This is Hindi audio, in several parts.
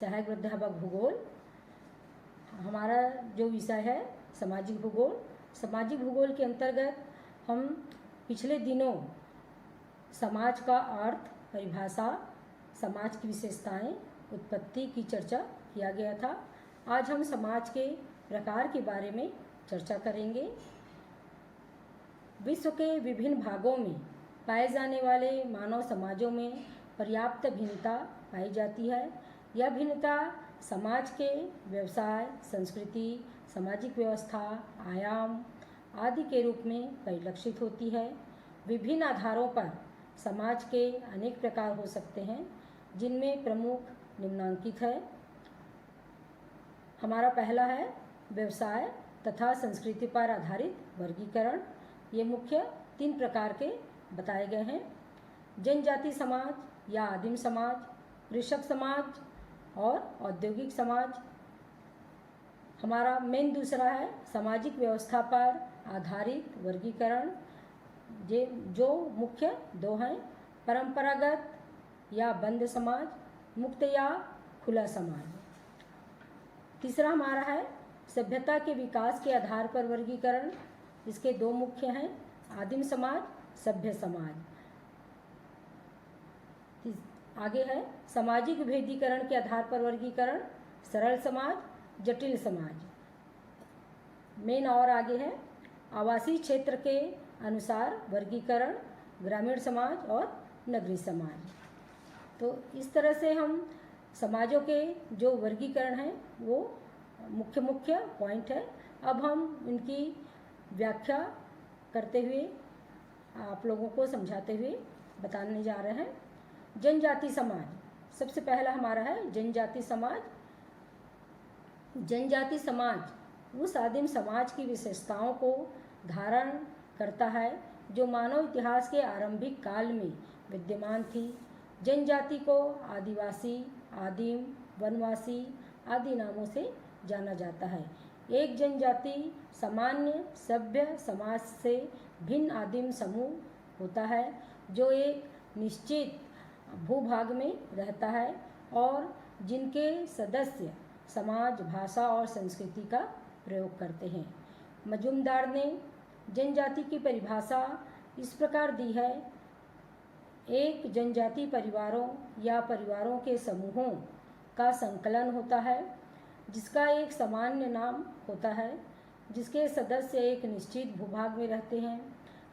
सहायक अध्यापक भूगोल। हमारा जो विषय है सामाजिक भूगोल। सामाजिक भूगोल के अंतर्गत हम पिछले दिनों समाज का अर्थ, परिभाषा, समाज की विशेषताएं, उत्पत्ति की चर्चा किया गया था। आज हम समाज के प्रकार के बारे में चर्चा करेंगे। विश्व के विभिन्न भागों में पाए जाने वाले मानव समाजों में पर्याप्त भिन्नता पाई जाती है। यह भिन्नता समाज के व्यवसाय, संस्कृति, सामाजिक व्यवस्था, आयाम आदि के रूप में परिलक्षित होती है। विभिन्न आधारों पर समाज के अनेक प्रकार हो सकते हैं, जिनमें प्रमुख निम्नांकित है। हमारा पहला है व्यवसाय तथा संस्कृति पर आधारित वर्गीकरण। ये मुख्य 3 प्रकार के बताए गए हैं: जनजाति समाज या आदिम समाज, कृषक समाज और औद्योगिक समाज। हमारा मेन दूसरा है सामाजिक व्यवस्था पर आधारित वर्गीकरण, जो मुख्य 2 हैं: परंपरागत या बंद समाज, मुक्त या खुला समाज। तीसरा हमारा है सभ्यता के विकास के आधार पर वर्गीकरण। इसके 2 मुख्य हैं: आदिम समाज, सभ्य समाज। आगे है सामाजिक विभेदीकरण के आधार पर वर्गीकरण, सरल समाज, जटिल समाज। मेन और आगे है आवासीय क्षेत्र के अनुसार वर्गीकरण, ग्रामीण समाज और नगरीय समाज। तो इस तरह से हम समाजों के जो वर्गीकरण हैं वो मुख्य पॉइंट है। अब हम इनकी व्याख्या करते हुए आप लोगों को समझाते हुए बताने जा रहे हैं। जनजाति समाज सबसे पहला हमारा है जनजाति समाज। जनजाति समाज उस आदिम समाज की विशेषताओं को धारण करता है जो मानव इतिहास के आरंभिक काल में विद्यमान थी। जनजाति को आदिवासी, आदिम, वनवासी आदि नामों से जाना जाता है। एक जनजाति सामान्य सभ्य समाज से भिन्न आदिम समूह होता है जो एक निश्चित भूभाग में रहता है और जिनके सदस्य समाज, भाषा और संस्कृति का प्रयोग करते हैं। मजूमदार ने जनजाति की परिभाषा इस प्रकार दी है: एक जनजाति परिवारों या परिवारों के समूहों का संकलन होता है जिसका एक सामान्य नाम होता है, जिसके सदस्य एक निश्चित भूभाग में रहते हैं,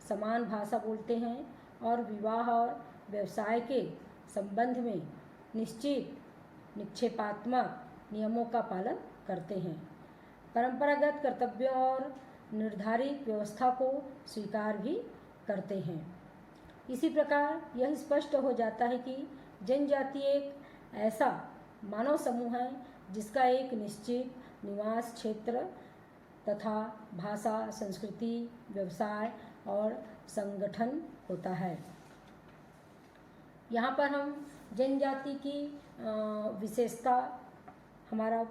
समान भाषा बोलते हैं और विवाह और व्यवसाय के संबंध में निश्चित निक्षेपात्मक नियमों का पालन करते हैं। परंपरागत कर्तव्यों और निर्धारित व्यवस्था को स्वीकार भी करते हैं। इसी प्रकार यह स्पष्ट हो जाता है कि जनजाति एक ऐसा मानव समूह है जिसका एक निश्चित निवास क्षेत्र तथा भाषा, संस्कृति, व्यवसाय और संगठन होता है। यहाँ पर हम जनजाति की विशेषता हमारा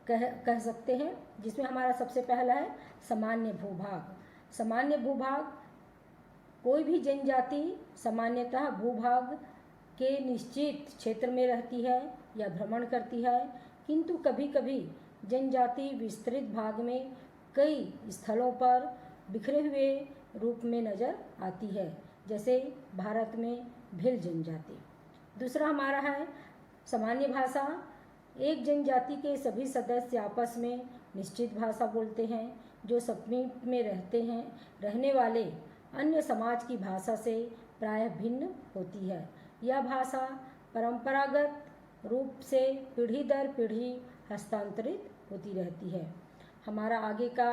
कह सकते हैं, जिसमें हमारा सबसे पहला है सामान्य भूभाग। सामान्य भूभाग कोई भी जनजाति सामान्यतः भूभाग के निश्चित क्षेत्र में रहती है या भ्रमण करती है, किंतु कभी कभी जनजाति विस्तृत भाग में कई स्थलों पर बिखरे हुए रूप में नजर आती है, जैसे भारत में भील जनजाति। दूसरा हमारा है सामान्य भाषा। एक जनजाति के सभी सदस्य आपस में निश्चित भाषा बोलते हैं जो समीप में रहने वाले अन्य समाज की भाषा से प्रायः भिन्न होती है। यह भाषा परंपरागत रूप से पीढ़ी दर पीढ़ी हस्तांतरित होती रहती है। हमारा आगे का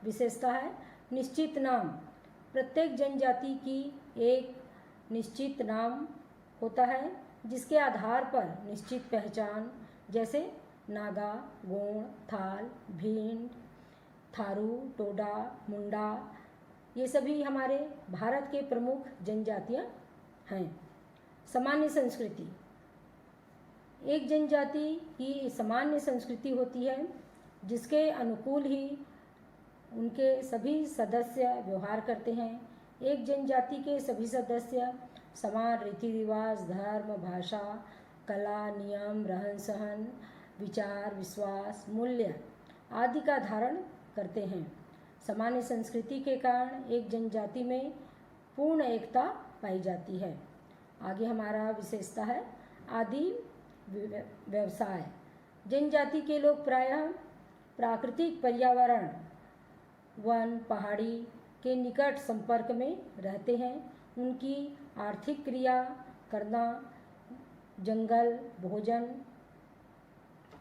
विशेषता है निश्चित नाम। प्रत्येक जनजाति की एक निश्चित नाम होता है जिसके आधार पर निश्चित पहचान, जैसे नागा, गोंड, थाल, भील, थारू, टोडा, मुंडा, ये सभी हमारे भारत के प्रमुख जनजातियां हैं। सामान्य संस्कृति। एक जनजाति की सामान्य संस्कृति होती है जिसके अनुकूल ही उनके सभी सदस्य व्यवहार करते हैं। एक जनजाति के सभी सदस्य समान रीति रिवाज, धर्म, भाषा कला, नियम, रहन सहन, विचार, विश्वास, मूल्य आदि का धारण करते हैं। सामान्य संस्कृति के कारण एक जनजाति में पूर्ण एकता पाई जाती है। आगे हमारा विशेषता है आदि व्यवसाय। जनजाति के लोग प्रायः प्राकृतिक पर्यावरण, वन, पहाड़ी के निकट संपर्क में रहते हैं। उनकी आर्थिक क्रिया करना, जंगल, भोजन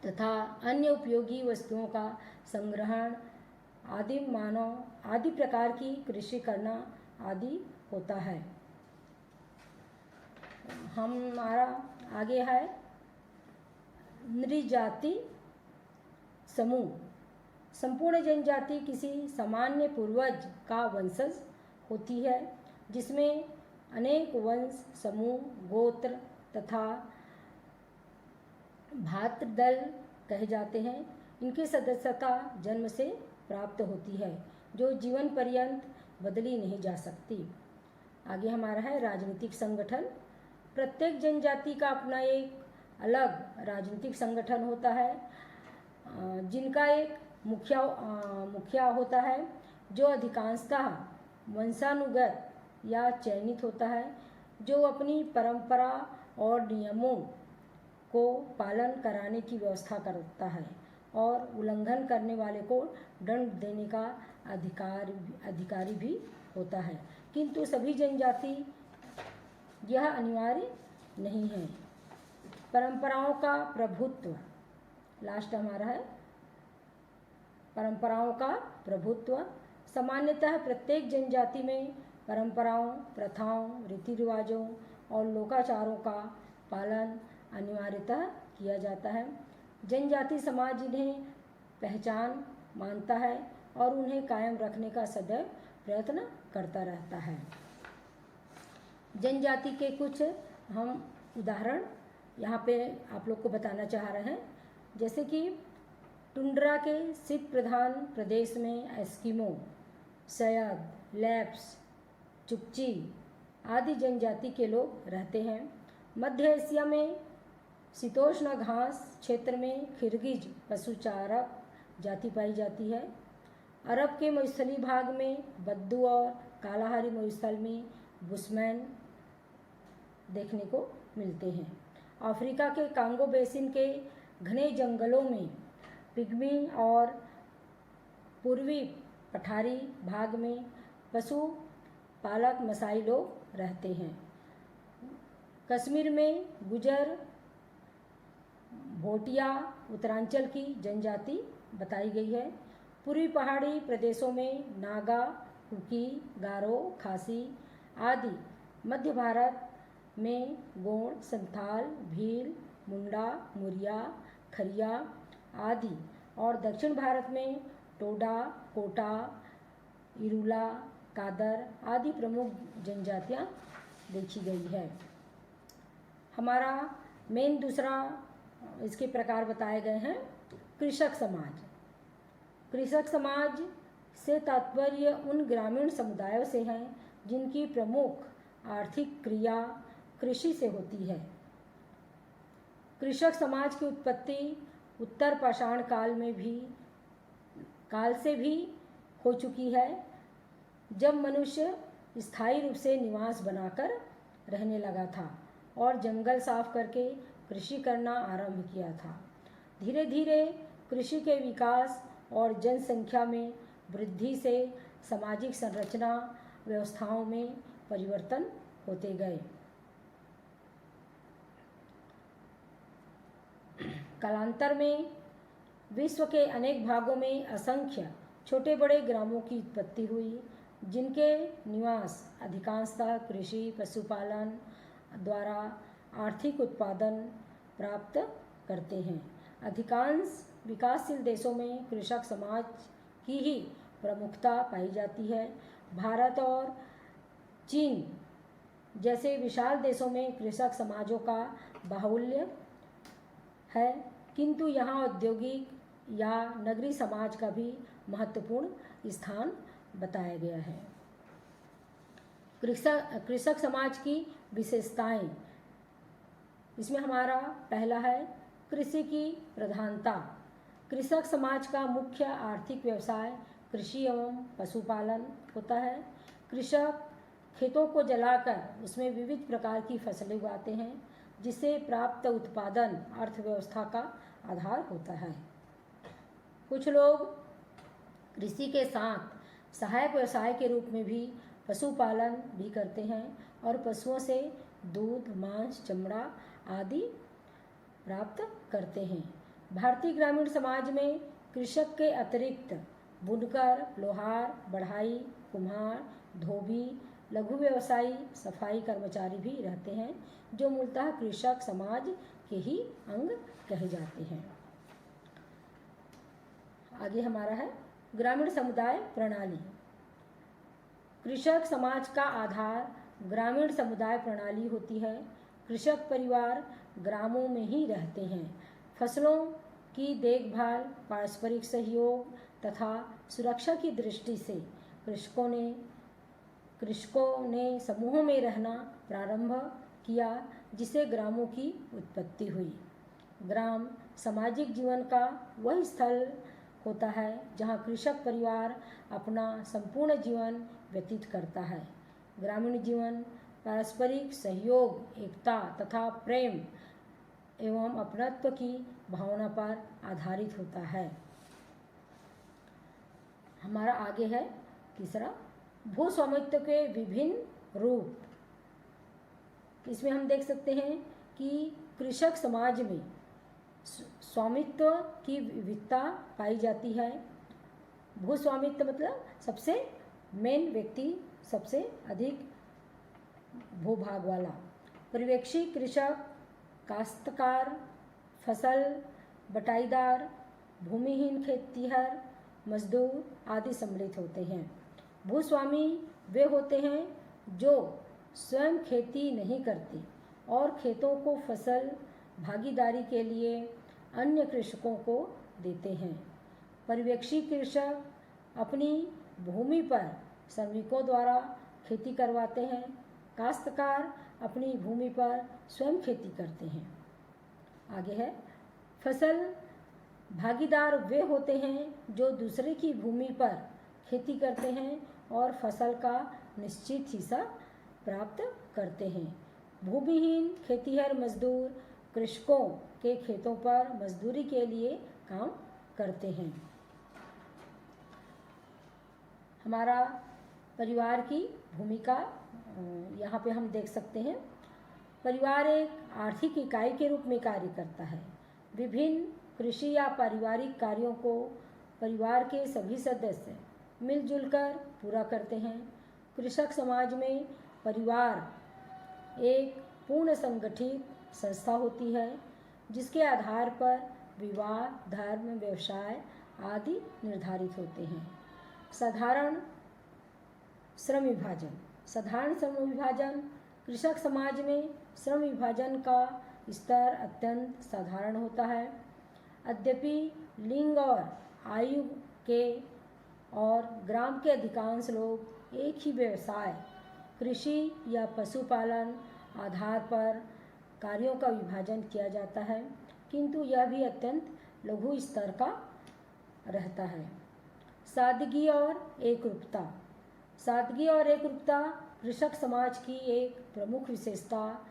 तथा अन्य उपयोगी वस्तुओं का संग्रहण, आदिम मानव आदि प्रकार की कृषि करना आदि होता है। हमारा आगे है नृजाति समूह। संपूर्ण जनजाति किसी सामान्य पूर्वज का वंशज होती है, जिसमें अनेक वंश, समूह, गोत्र तथा भातृदल कहे जाते हैं। इनकी सदस्यता जन्म से प्राप्त होती है, जो जीवन पर्यंत बदली नहीं जा सकती। आगे हमारा है राजनीतिक संगठन। प्रत्येक जनजाति का अपना एक अलग राजनीतिक संगठन होता है, जिनका एक मुखिया होता है, जो अधिकांशतः वंशानुगत या चयनित होता है, जो अपनी परंपरा और नियमों को पालन कराने की व्यवस्था करता है और उल्लंघन करने वाले को दंड देने का अधिकारी भी होता है। किंतु सभी जनजाति यह अनिवार्य नहीं है। परंपराओं का प्रभुत्व, लास्ट हमारा है परंपराओं का प्रभुत्व। सामान्यतः प्रत्येक जनजाति में परंपराओं, प्रथाओं, रीति रिवाजों और लोकाचारों का पालन अनिवार्यतः किया जाता है। जनजाति समाज इन्हें पहचान मानता है और उन्हें कायम रखने का सदैव प्रयत्न करता रहता है। जनजाति के कुछ हम उदाहरण यहाँ पे आप लोग को बताना चाह रहे हैं। जैसे कि टुंड्रा के शीत प्रधान प्रदेश में एस्किमो, सयद, लैप्स, चुकची आदि जनजाति के लोग रहते हैं। मध्य एशिया में शीतोष्ण घास क्षेत्र में किर्गिज पशुचारक जाति पाई जाती है। अरब के मरुस्थली भाग में बद्दू और कालाहारी मरुस्थल में बुशमैन देखने को मिलते हैं। अफ्रीका के कांगो बेसिन के घने जंगलों में पिग्मी और पूर्वी पठारी भाग में पशु पालक मसाई लोग रहते हैं। कश्मीर में गुजर, भोटिया उत्तरांचल की जनजाति बताई गई है। पूर्वी पहाड़ी प्रदेशों में नागा, कुकी, गारो, खासी आदि। मध्य भारत में गोंड, संथाल, भील, मुंडा, मुरिया, खरिया आदि और दक्षिण भारत में टोडा, कोटा, इरुला, कादर आदि प्रमुख जनजातियां देखी गई है। हमारा मेन दूसरा इसके प्रकार बताए गए हैं कृषक समाज। कृषक समाज से तात्पर्य उन ग्रामीण समुदायों से है जिनकी प्रमुख आर्थिक क्रिया कृषि से होती है। कृषक समाज की उत्पत्ति उत्तर पाषाण काल से भी हो चुकी है, जब मनुष्य स्थायी रूप से निवास बनाकर रहने लगा था और जंगल साफ करके कृषि करना आरंभ किया था। धीरे धीरे कृषि के विकास और जनसंख्या में वृद्धि से सामाजिक संरचना व्यवस्थाओं में परिवर्तन होते गए। कालांतर में विश्व के अनेक भागों में असंख्य छोटे बड़े ग्रामों की उत्पत्ति हुई, जिनके निवास अधिकांशतः कृषि, पशुपालन द्वारा आर्थिक उत्पादन प्राप्त करते हैं। अधिकांश विकासशील देशों में कृषक समाज की ही प्रमुखता पाई जाती है। भारत और चीन जैसे विशाल देशों में कृषक समाजों का बाहुल्य है, किंतु यहाँ औद्योगिक या नगरीय समाज का भी महत्वपूर्ण स्थान बताया गया है। कृषक समाज की विशेषताएं। इसमें हमारा पहला है कृषि की प्रधानता। कृषक समाज का मुख्य आर्थिक व्यवसाय कृषि एवं पशुपालन होता है। कृषक खेतों को जलाकर उसमें विविध प्रकार की फसलें उगाते हैं, जिससे प्राप्त उत्पादन अर्थव्यवस्था का आधार होता है। कुछ लोग कृषि के साथ सहायक व्यवसाय के रूप में भी पशुपालन भी करते हैं और पशुओं से दूध, मांस, चमड़ा आदि प्राप्त करते हैं। भारतीय ग्रामीण समाज में कृषक के अतिरिक्त बुनकर, लोहार, बढ़ाई, कुम्हार, धोबी, लघु व्यवसायी, सफाई कर्मचारी भी रहते हैं, जो मूलतः कृषक समाज के ही अंग कहे जाते हैं। आगे हमारा है ग्रामीण समुदाय प्रणाली। कृषक समाज का आधार ग्रामीण समुदाय प्रणाली होती है। कृषक परिवार ग्रामों में ही रहते हैं। फसलों की देखभाल, पारस्परिक सहयोग तथा सुरक्षा की दृष्टि से कृषकों ने समूहों में रहना प्रारंभ किया, जिससे ग्रामों की उत्पत्ति हुई। ग्राम सामाजिक जीवन का वह स्थल होता है जहाँ कृषक परिवार अपना संपूर्ण जीवन व्यतीत करता है। ग्रामीण जीवन पारस्परिक सहयोग, एकता तथा प्रेम एवं अपनत्व की भावना पर आधारित होता है। हमारा आगे है तीसरा भू स्वामित्व के विभिन्न रूप। इसमें हम देख सकते हैं कि कृषक समाज में स्वामित्व की विविधता पाई जाती है। भू स्वामित्व मतलब सबसे मेन व्यक्ति, सबसे अधिक भूभाग वाला। पर्यवेक्षी कृषक, काश्तकार, फसल बटाईदार, भूमिहीन खेतिहर, मजदूर आदि सम्मिलित होते हैं। भूस्वामी वे होते हैं जो स्वयं खेती नहीं करते और खेतों को फसल भागीदारी के लिए अन्य कृषकों को देते हैं। पर्यवेक्षी कृषक अपनी भूमि पर श्रमिकों द्वारा खेती करवाते हैं। काश्तकार अपनी भूमि पर स्वयं खेती करते हैं। आगे है फसल भागीदार वे होते हैं जो दूसरे की भूमि पर खेती करते हैं और फसल का निश्चित हिस्सा प्राप्त करते हैं। भूमिहीन खेतिहर मजदूर कृषकों के खेतों पर मजदूरी के लिए काम करते हैं। हमारा परिवार की भूमिका यहाँ पे हम देख सकते हैं। परिवार एक आर्थिक इकाई के रूप में कार्य करता है। विभिन्न कृषि या पारिवारिक कार्यों को परिवार के सभी सदस्य मिलजुल कर पूरा करते हैं। कृषक समाज में परिवार एक पूर्ण संगठित संस्था होती है, जिसके आधार पर विवाह, धर्म, व्यवसाय आदि निर्धारित होते हैं। साधारण श्रम विभाजन कृषक समाज में श्रम विभाजन का स्तर अत्यंत साधारण होता है। यद्यपि लिंग और आयु के और ग्राम के अधिकांश लोग एक ही व्यवसाय कृषि या पशुपालन आधार पर कार्यों का विभाजन किया जाता है, किंतु यह भी अत्यंत लघु स्तर का रहता है। सादगी और एकरूपता कृषक समाज की एक प्रमुख विशेषता।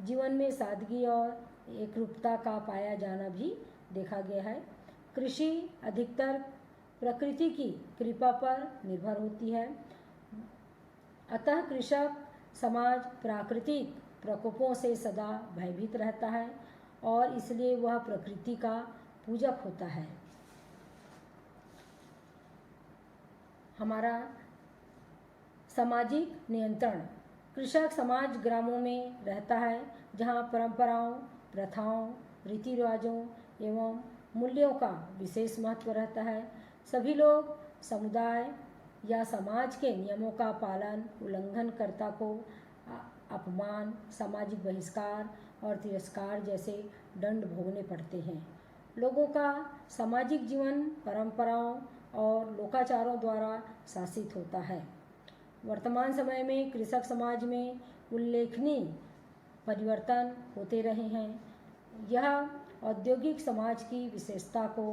जीवन में सादगी और एकरूपता का पाया जाना भी देखा गया है। कृषि अधिकतर प्रकृति की कृपा पर निर्भर होती है, अतः कृषक समाज प्राकृतिक प्रकोपों से सदा भयभीत रहता है और इसलिए वह प्रकृति का पूजक होता है। हमारा सामाजिक नियंत्रण। कृषक समाज ग्रामों में रहता है जहाँ परंपराओं, प्रथाओं, रीति रिवाजों एवं मूल्यों का विशेष महत्व रहता है। सभी लोग समुदाय या समाज के नियमों का पालन, उल्लंघनकर्ता को अपमान, सामाजिक बहिष्कार और तिरस्कार जैसे दंड भोगने पड़ते हैं। लोगों का सामाजिक जीवन परंपराओं और लोकाचारों द्वारा शासित होता है। वर्तमान समय में कृषक समाज में उल्लेखनीय परिवर्तन होते रहे हैं। यह औद्योगिक समाज की विशेषता को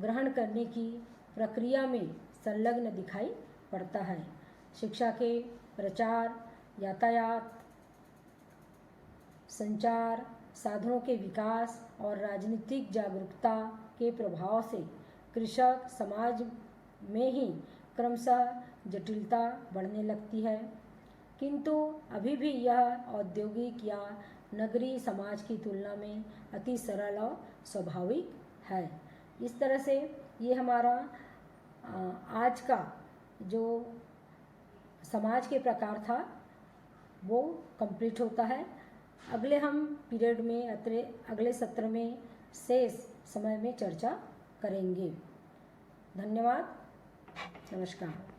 ग्रहण करने की प्रक्रिया में संलग्न दिखाई पड़ता है। शिक्षा के प्रचार, यातायात, संचार साधनों के विकास और राजनीतिक जागरूकता के प्रभाव से कृषक समाज में ही क्रमशः जटिलता बढ़ने लगती है, किंतु अभी भी यह औद्योगिक या नगरीय समाज की तुलना में अति सरल और स्वाभाविक है। इस तरह से ये हमारा आज का जो समाज के प्रकार था वो कंप्लीट होता है। अगले हम पीरियड में अगले सत्र में शेष समय में चर्चा करेंगे। धन्यवाद, नमस्कार।